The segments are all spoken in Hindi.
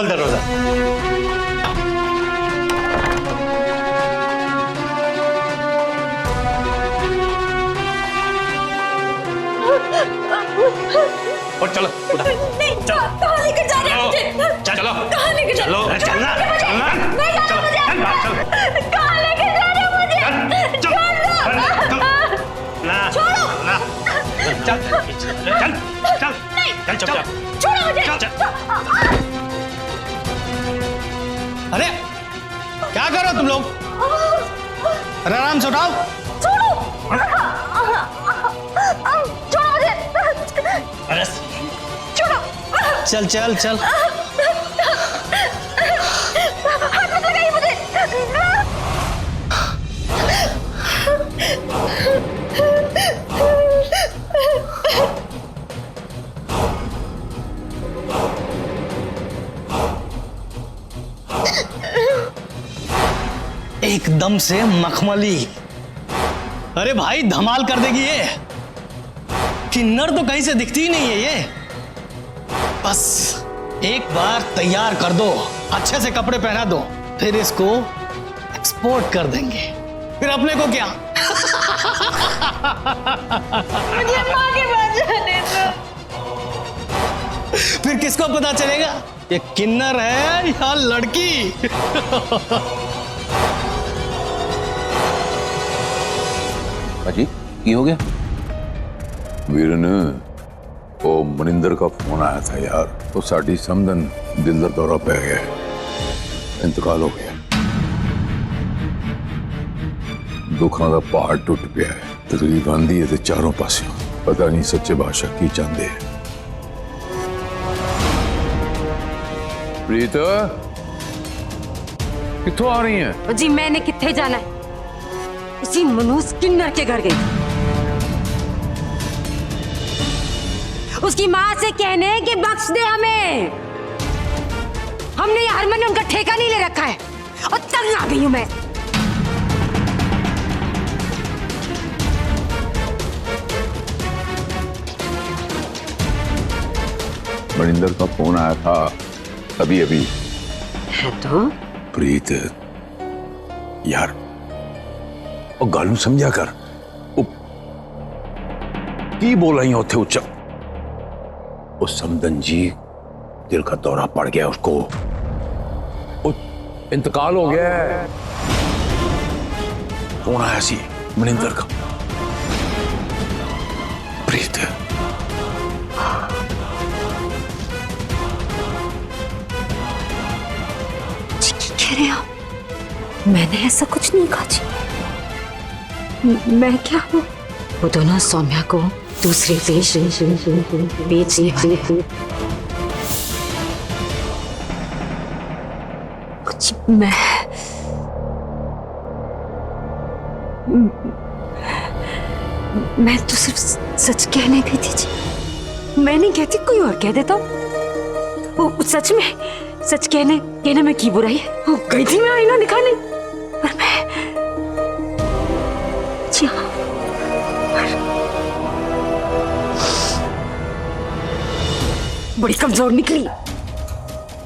खोल दरवाजा। और चलो नहीं, कहाँ लेकर जा रहे हैं मुझे? चलो कहाँ लेकर जा रहे हैं? चलना चलना नहीं जाना मुझे। कहाँ लेकर जा रहे हैं मुझे? छोड़ो। चल चल चल नहीं, चल चल छोड़ो मुझे। अरे क्या कर रहे हो तुम लोग? अरे आराम से उठाओ। छोड़ो मुझे। अरे छोड़ो। चल चल चल। हाथ मत लगाइए मुझे। एकदम से मखमली। अरे भाई धमाल कर देगी ये। किन्नर तो कहीं से दिखती ही नहीं है ये। बस एक बार तैयार कर दो, अच्छे से कपड़े पहना दो, फिर इसको एक्सपोर्ट कर देंगे। फिर अपने को क्या? मुझे माँ के पास जाने दो। फिर किसको पता चलेगा ये किन्नर है या लड़की? अजी की हो गया? वीरन वो मनिंदर का फोन आया था यार, तो साड़ी समदन दिल का दौरा पै गया, इंतकाल हो गया। दुखा का पहाड़ टुट पिया है, तकलीफ आंदी है चारों पासे, पता नहीं सच्चे बादशाह की चाहते हैं। प्रीत कित्थों आ रही हैं? जी मैंने किथे जाना है, उसी मनूस किन्नर के घर गई। उसकी माँ से कहने कि बख्श दे हमें, हमने ये हारमोनियम उनका ठेका नहीं ले रखा है। और तंग आ गई हूं मैं। मनिंदर का फोन आया था अभी अभी। है तो प्रीत यार वो गालू समझा कर, वो की बोला ही होते उच्च। वो समदन जी दिल का दौरा पड़ गया उसको, वो इंतकाल हो गया है। फोन आया सी मनिंदर का। प्रीत कह रहे हो? मैंने ऐसा कुछ नहीं कहा जी। मैं क्या हूँ? वो दोनों सौम्या को दूसरे देश बेच रहे थे। कुछ मैं तो सिर्फ सच कहने गई थी जी। मैं नहीं कहती, कोई और कह देता। वो सच में सच कहने में की बुराई है। वो गई थी मैं आईना दिखाने, पर मैं जी हाँ, बड़ी कमजोर निकली,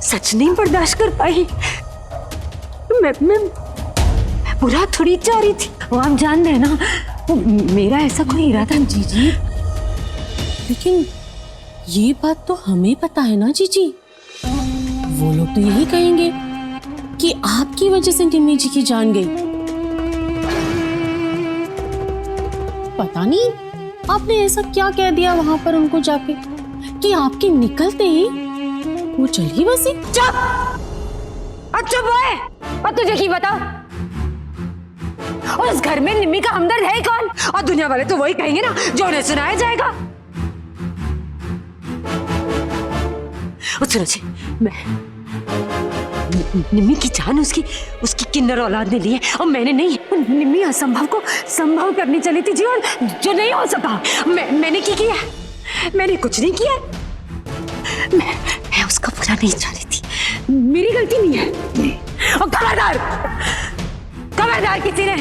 सच नहीं बर्दाश्त कर पाई। मैं बुरा थोड़ी चाह रही थी, वो आप जान रहे ना, वो मेरा ऐसा कोई इरादा नहीं। जीजी लेकिन ये बात तो हमें पता है ना जीजी, वो लोग तो यही कहेंगे कि आपकी वजह से निम्मी जी की जान गई। पता नहीं आपने ऐसा क्या कह दिया वहां पर उनको जाके कि आपके निकलते ही वो चली बसी। चुप! चुप है। और तुझे की बताओ, और उस घर में निम्मी का हमदर्द है कौन? और दुनिया वाले तो वही कहेंगे ना जो उन्हें सुनाया जाएगा। सुनो जी, निम्मी की जान उसकी किन्नर औलाद ने ली है और मैंने नहीं। निम्मी असंभव को संभव करनी चली थी जी, और जो नहीं हो सका। मैंने क्या किया? मैंने कुछ नहीं किया। मैं उसका बुरा नहीं चाह रही थी, मेरी गलती नहीं है। और खबरदार किसी ने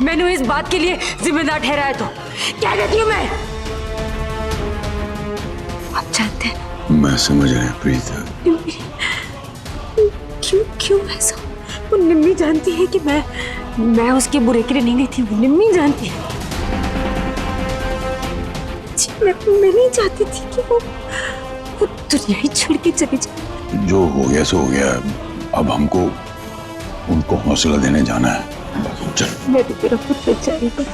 मैंने इस बात के लिए जिम्मेदार ठहराया तो क्या कहती हूँ मैं? आप जानते हैं मैं समझ रहा हूँ प्रीत, क्यों ऐसा? वो निम्मी जानती है कि मैं उसके बुरे के लिए नहीं गई थी। वो निम्मी जानती है। जी, मैं नहीं चाहती थी कि वो दुनिया ही छोड़ के चली जाए। जो हो गया सो हो गया। अब हमको उनको हौसला देने जाना है। बस चल। मेरा पुत्र जाएगा।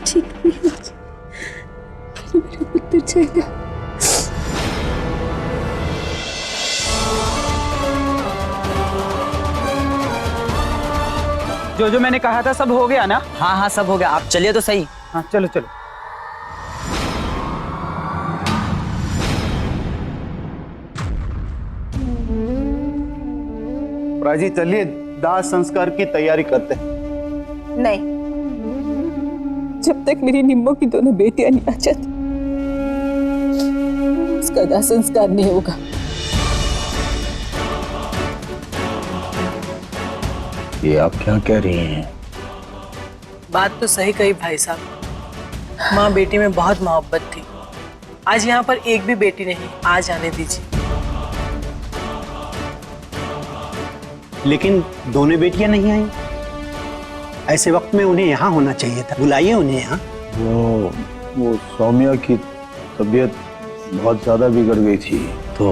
ठीक नहीं, मेरा पुत्र जाएगा। जो मैंने कहा था सब हो गया ना? हाँ हाँ सब हो गया, आप चलिए तो सही। हाँ चलो चलो। राजी चलिए दाह संस्कार की तैयारी करते हैं। नहीं, जब तक मेरी निम्मो की दोनों बेटियां नहीं आ जाती उसका दाह संस्कार नहीं होगा। ये आप क्या कह रही हैं? बात तो सही कही भाई साहब। माँ बेटी में बहुत मोहब्बत थी। आज यहाँ पर एक भी बेटी नहीं, आ जाने दीजिए। लेकिन दोनों बेटियां नहीं आई। ऐसे वक्त में उन्हें यहाँ होना चाहिए था। बुलाइए उन्हें यहाँ। वो सौम्या की तबीयत बहुत ज्यादा बिगड़ गई थी, तो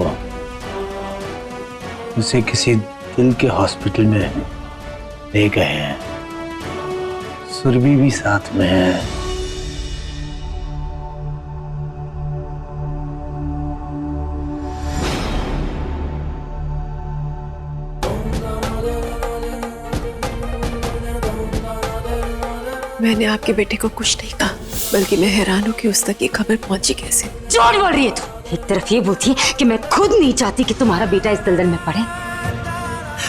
उसे किसी दिल के हॉस्पिटल में ले गए हैं। सुरभि भी साथ में है। मैंने आपके बेटे को कुछ नहीं कहा, बल्कि मैं हैरान हूँ कि उस तक ये खबर पहुंची कैसे। झूठ बोल रही है तू। एक तरफ ये बोलती है कि मैं खुद नहीं चाहती कि तुम्हारा बेटा इस दलदल में पड़े,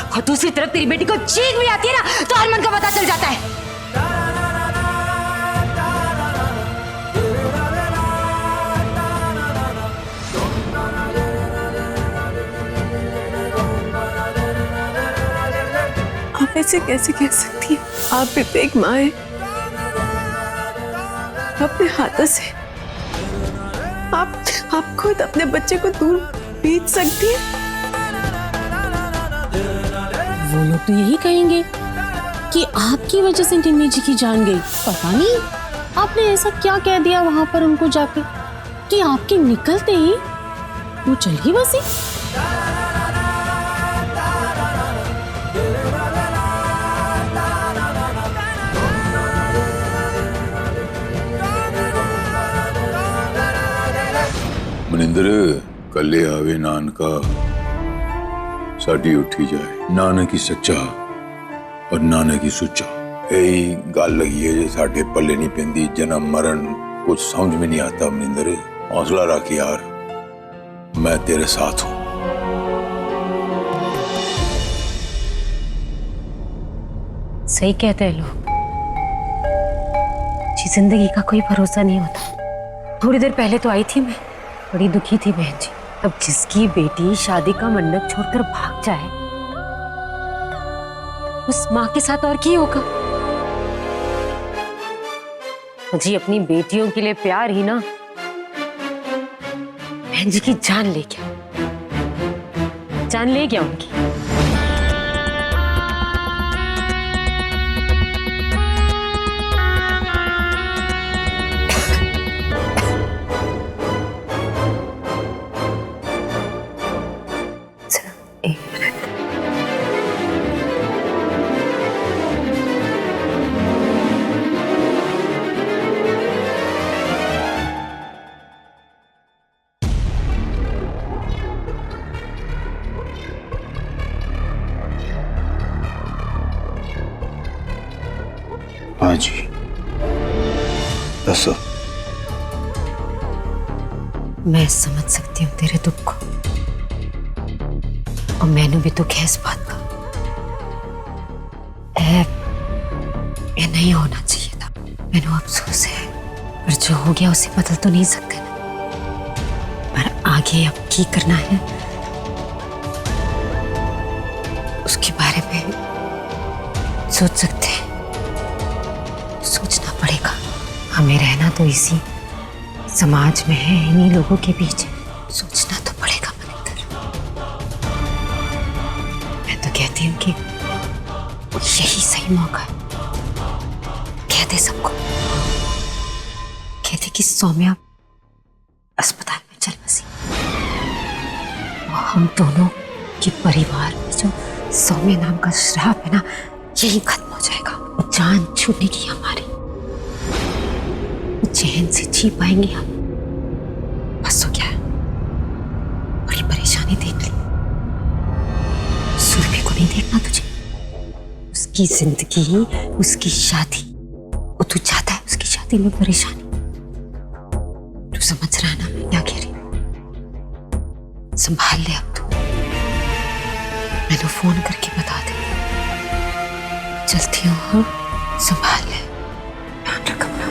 और दूसरी तरफ तेरी बेटी को चीख भी आती है ना तो हरमन का पता चल जाता है। आप ऐसे कैसे कह सकती हैं? आप भी तो एक माँ है। अपने हाथों से आप खुद अपने बच्चे को दूर भेज सकती हैं। वो लोग तो यही कहेंगे कि आपकी वजह से निम्मी जी की जान गई। पता नहीं आपने ऐसा क्या कह दिया वहां पर उनको जाकर कि आपके निकलते ही वो चल ही बसी। मनिंदर कले आवे नानका साडी उठी जाए। नानक ही सच्चा और नानक ही सुच्चा। यही गल लगी है जो साडे पल्ले नहीं पेंदी। जन्म मरण कुछ समझ में नहीं आता। मनिंदर हौसला रख यार, मैं तेरे साथ हूं। सही कहते हैं लोग जी, जिंदगी का कोई भरोसा नहीं होता। थोड़ी देर पहले तो आई थी मैं, बड़ी दुखी थी बहन जी। अब जिसकी बेटी शादी का मंडप छोड़कर भाग जाए, उस माँ के साथ और क्या होगा? जी अपनी बेटियों के लिए प्यार ही ना बहन जी की जान ले गया, जान ले गया उनकी। हाँ जी, दसो। मैं समझ सकती हूँ तेरे दुख को, और मैंने भी दुख है इस बात का। ये नहीं होना चाहिए था। मैंने अफसोस है, पर जो हो गया उसे बदल तो नहीं सकते ना। पर आगे अब की करना है उसके बारे में सोच सकते हैं। सोचना पड़ेगा। हमें रहना तो इसी समाज में है, इन्हीं लोगों के बीच। सोचना तो पड़ेगा मनिंदर। आखिरी मौका है। कह दे सबको, कह दे कि सौम्या अस्पताल में चल बसी और हम दोनों के परिवार में जो सौम्या नाम का श्राप है ना, यही खत्म हो जाएगा। वो जान छूटेगी हमारी, चैन से जी पाएंगे हम। बस हो गया, बड़ी परेशानी देख ली। सुरभि को नहीं देखना तुझे, उसकी जिंदगी, उसकी शादी, वो तू चाहता है उसकी शादी में परेशानी। तू समझ रहा है ना मैं क्या कह रही हूं? संभाल ले अब तू, मैंने फोन करके बता दे। चलती हूँ, हाँ? संभाल ले, ध्यान रख अपना।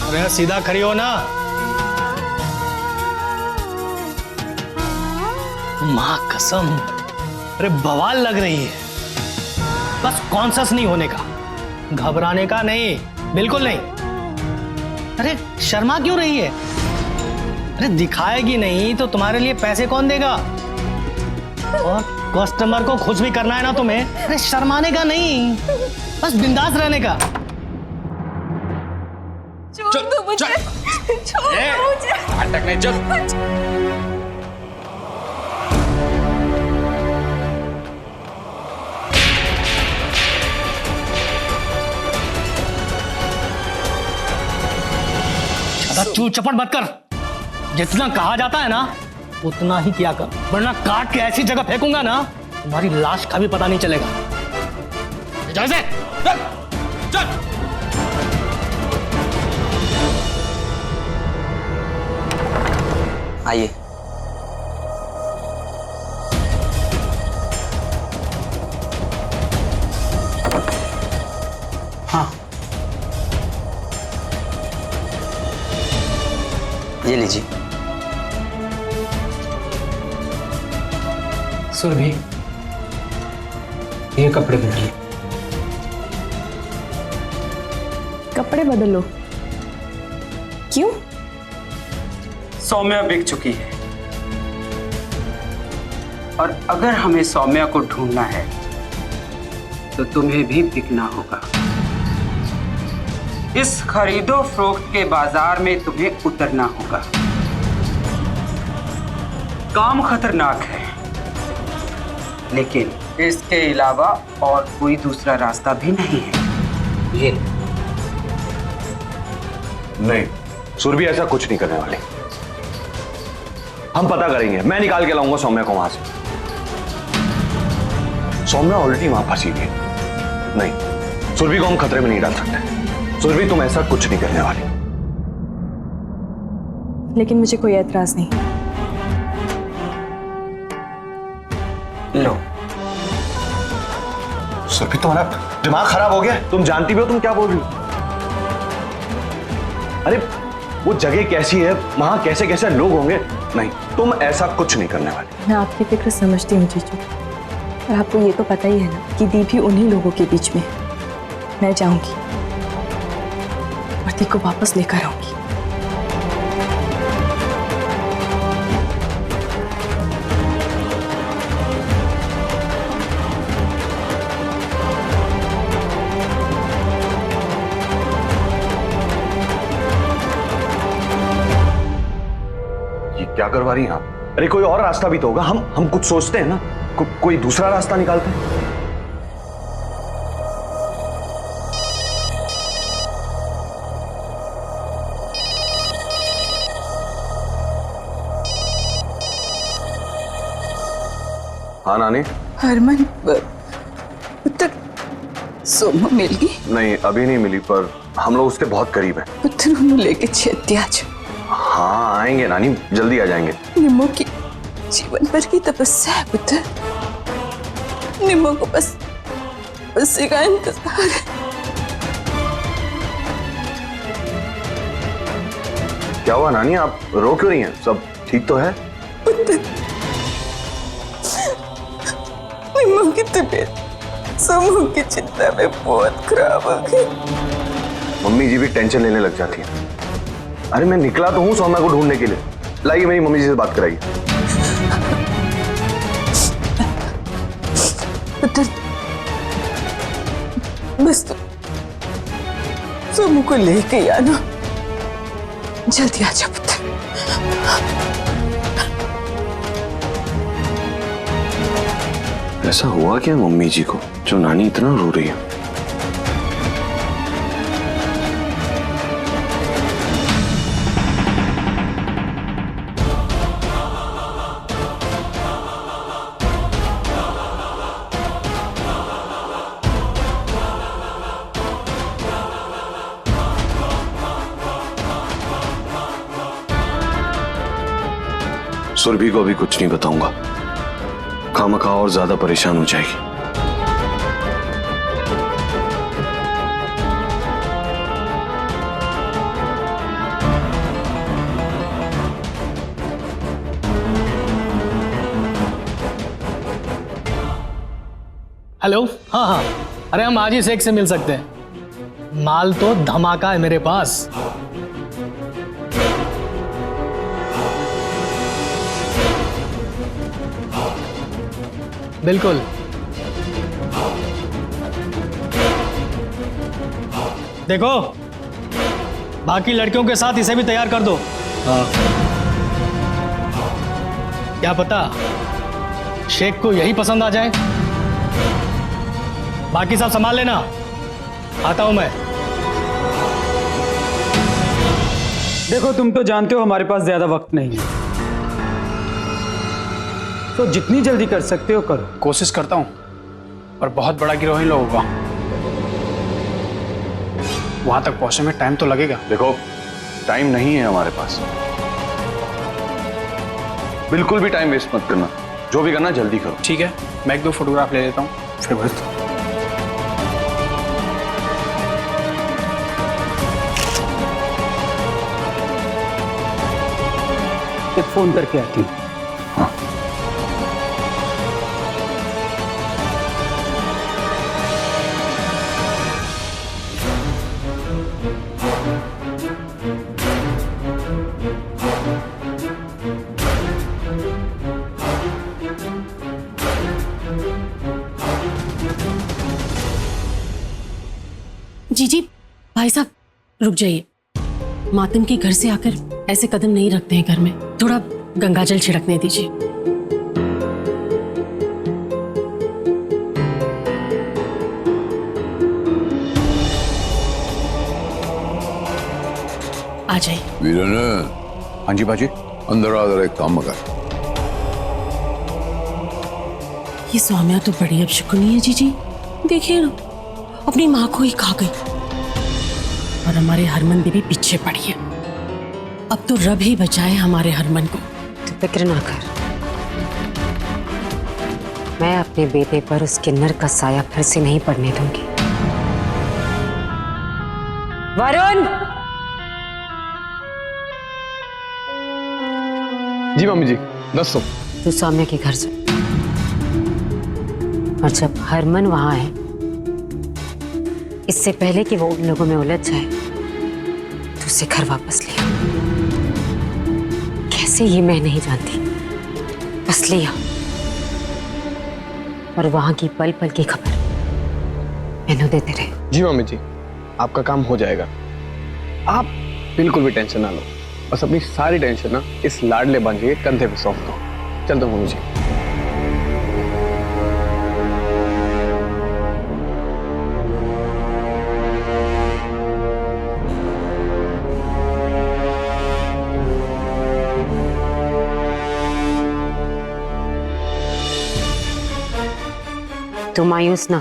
अरे सीधा खड़ी हो ना। मां कसम, अरे बवाल लग रही है। बस कॉन्शियस नहीं होने का, घबराने का नहीं, बिल्कुल नहीं। अरे शर्मा क्यों रही है? अरे दिखाएगी नहीं तो तुम्हारे लिए पैसे कौन देगा? और कस्टमर को खुश भी करना है ना तुम्हें। अरे शर्माने का नहीं, बस बिंदास रहने का। छोड़ दो मुझे, छोड़ दो मुझे। अटक नहीं, चल। चू चपट मत कर। जितना कहा जाता है ना उतना ही किया कर, वरना काट के ऐसी जगह फेंकूंगा ना तुम्हारी लाश का भी पता नहीं चलेगा। जैसे चल, चल। आइए। हाँ, ये लीजिए। सुरभि, ये कपड़े बदलिए। कपड़े बदलो? क्यों? सौम्या बिक चुकी है और अगर हमें सौम्या को ढूंढना है तो तुम्हें भी बिकना होगा। इस खरीदो फरोख्त के बाजार में तुम्हें उतरना होगा। काम खतरनाक है, लेकिन इसके अलावा और कोई दूसरा रास्ता भी नहीं है। ये नहीं, सुरभि ऐसा कुछ नहीं करने वाली। हम पता करेंगे, मैं निकाल के लाऊंगा सौम्या को वहां से। सौम्या ऑलरेडी वहां फंसी हुई है। नहीं, सुरभि को हम खतरे में नहीं डाल सकते। सुरभि तुम ऐसा कुछ नहीं करने वाली। लेकिन मुझे कोई एतराज नहीं। लो। सुरभि तुम्हारा दिमाग खराब हो गया? तुम जानती भी हो तुम क्या बोल रही हो? अरे वो जगह कैसी है, वहां कैसे कैसे लोग होंगे। नहीं, तुम ऐसा कुछ नहीं करने वाली। मैं आपकी फिक्र समझती हूँ जीजू, और आपको ये तो पता ही है ना कि दी भी उन्हीं लोगों के बीच में है। मैं जाऊंगी और दी को वापस लेकर आऊंगी। क्या करवा रही हैं आप? अरे कोई और रास्ता भी तो होगा। हम कुछ सोचते हैं ना, कोई दूसरा रास्ता निकालते हैं। हाँ नानी। हरमन पुत्र सोमा मिल गई? नहीं, अभी नहीं मिली, पर हम लोग उसके बहुत करीब हैं। पुत्र उन्हें लेके छेती आज। हाँ आएंगे नानी, जल्दी आ जाएंगे। निम्मो की जीवन भर की तपस्या है पुत्र। निम्मो को बस उसी का इंतजार है। क्या हुआ नानी, आप रो क्यों रही हैं? सब ठीक तो है? निम्मू की तबीयत समूह की चिंता में बहुत खराब हो गई। मम्मी जी भी टेंशन लेने लग जाती हैं। अरे मैं निकला तो हूँ सौम्या को ढूंढने के लिए। लाइए मेरी मम्मी जी से बात कराइए। पुत्र, बस तो समूह को लेके आना, जल्दी आ जा पुत्र। ऐसा हुआ क्या मम्मी जी को जो नानी इतना रो रही है? सुरभि को अभी कुछ नहीं बताऊंगा, खामखा और ज्यादा परेशान हो जाएगी। हेलो, हाँ हाँ, अरे हम आज ही शेख से मिल सकते हैं। माल तो धमाका है मेरे पास। बिल्कुल। देखो, बाकी लड़कियों के साथ इसे भी तैयार कर दो। हाँ। क्या पता शेख को यही पसंद आ जाए। बाकी सब संभाल लेना, आता हूं मैं। देखो, तुम तो जानते हो हमारे पास ज्यादा वक्त नहीं है, तो जितनी जल्दी कर सकते हो करो। कोशिश करता हूं, पर बहुत बड़ा गिरोह है इन लोगों का। वहां तक पहुंचने में टाइम तो लगेगा। देखो, टाइम नहीं है हमारे पास, बिल्कुल भी टाइम वेस्ट मत करना। जो भी करना जल्दी करो। ठीक है, मैं 1-2 फोटोग्राफ ले लेता हूं, फिर भेजता हूं। एक फोन करके आती हूँ। जी जी, भाई साहब रुक जाइए। मातम के घर से आकर ऐसे कदम नहीं रखते हैं घर में। थोड़ा गंगाजल छिड़कने दीजिए। आ जाइए। वीरन। हाँ जी बाजी। अंदर आ, जरा एक काम कर। ये सौम्या तो बड़ी अब शुक्रिया जी जी। देखिए ना, अपनी माँ को ही खा गई और हमारे हरमन भी पीछे पड़ी है। अब तो रब ही बचाए हमारे हरमन को। तू फिक्र ना कर, मैं अपने बेटे पर उस किन्नर का साया फिर से नहीं पड़ने दूंगी। वरुण! जी मम्मी जी, 10 तू सौम्या के घर जा, और जब हरमन वहां है, इससे पहले कि वो उन लोगों में उलझ जाए, तो उसे घर वापस लिया। कैसे ये मैं नहीं जानती, बस लिया। और वहां की पल पल की खबर मैंने देते रहे। जी मम्मी जी, आपका काम हो जाएगा। आप बिल्कुल भी टेंशन ना लो, बस अपनी सारी टेंशन ना इस लाडले बांझे के कंधे पे सौंप दो। चलता हूँ मम्मी जी। तू मायूस ना,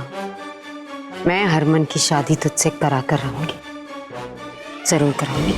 मैं हरमन की शादी तुझसे करा कर रहूंगी, जरूर कराऊंगी।